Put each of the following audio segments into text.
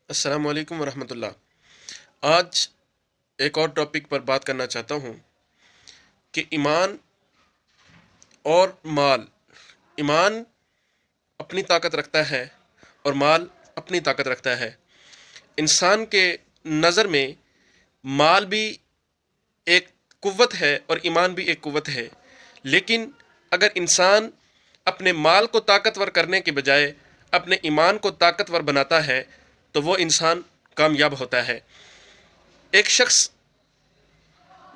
अस्सलाम वालेकुम वरहमतुल्लाह। आज एक और टॉपिक पर बात करना चाहता हूँ कि ईमान और माल। ईमान अपनी ताकत रखता है और माल अपनी ताकत रखता है। इंसान के नज़र में माल भी एक कुव्वत है और ईमान भी एक कुव्वत है, लेकिन अगर इंसान अपने माल को ताकतवर करने के बजाय अपने ईमान को ताकतवर बनाता है तो वो इंसान कामयाब होता है। एक शख्स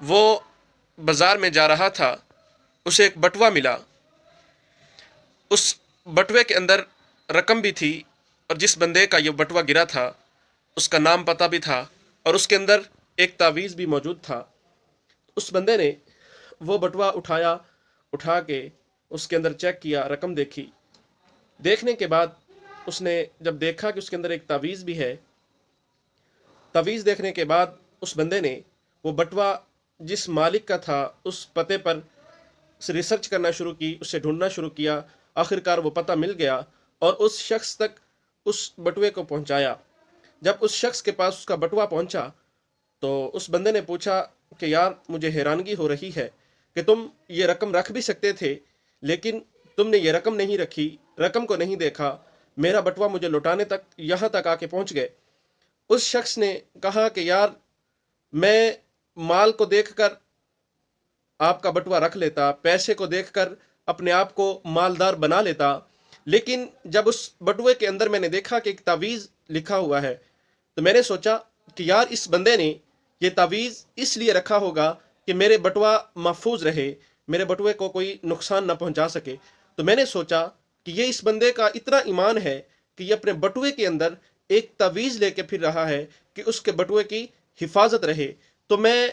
वो बाज़ार में जा रहा था, उसे एक बटुआ मिला। उस बटुए के अंदर रकम भी थी और जिस बंदे का ये बटुआ गिरा था उसका नाम पता भी था और उसके अंदर एक तावीज़ भी मौजूद था। उस बंदे ने वो बटुआ उठा के उसके अंदर चेक किया, रकम देखी। देखने के बाद उसने जब देखा कि उसके अंदर एक तावीज़ भी है, तावीज़ देखने के बाद उस बंदे ने वो बटुआ जिस मालिक का था उस पते पर रिसर्च करना शुरू की, उससे ढूंढना शुरू किया। आखिरकार वो पता मिल गया और उस शख्स तक उस बटुए को पहुंचाया। जब उस शख्स के पास उसका बटुआ पहुंचा तो उस बंदे ने पूछा कि यार, मुझे हैरानगी हो रही है कि तुम ये रकम रख भी सकते थे, लेकिन तुमने ये रकम नहीं रखी, रकम को नहीं देखा, मेरा बटुआ मुझे लौटाने तक यहाँ तक आके पहुंच गए। उस शख्स ने कहा कि यार, मैं माल को देखकर आपका बटुआ रख लेता, पैसे को देखकर अपने आप को मालदार बना लेता, लेकिन जब उस बटुए के अंदर मैंने देखा कि एक तावीज़ लिखा हुआ है तो मैंने सोचा कि यार, इस बंदे ने ये तावीज़ इसलिए रखा होगा कि मेरे बटुआ महफूज रहे, मेरे बटुए को कोई नुकसान ना पहुंचा सके। तो मैंने सोचा कि ये इस बंदे का इतना ईमान है कि ये अपने बटुए के अंदर एक तावीज़ लेके फिर रहा है कि उसके बटुए की हिफाजत रहे। तो मैं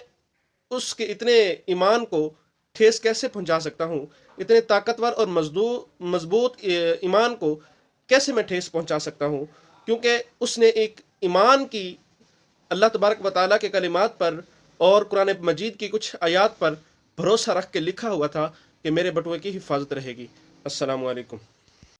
उसके इतने ईमान को ठेस कैसे पहुंचा सकता हूँ, इतने ताकतवर और मजबूत ईमान को कैसे मैं ठेस पहुंचा सकता हूँ, क्योंकि उसने एक ईमान की अल्लाह तबारक व तआला के कलिमात पर और कुरान मजीद की कुछ आयात पर भरोसा रख के लिखा हुआ था कि मेरे बटुए की हिफाजत रहेगी। अस्सलामु अलैकुम।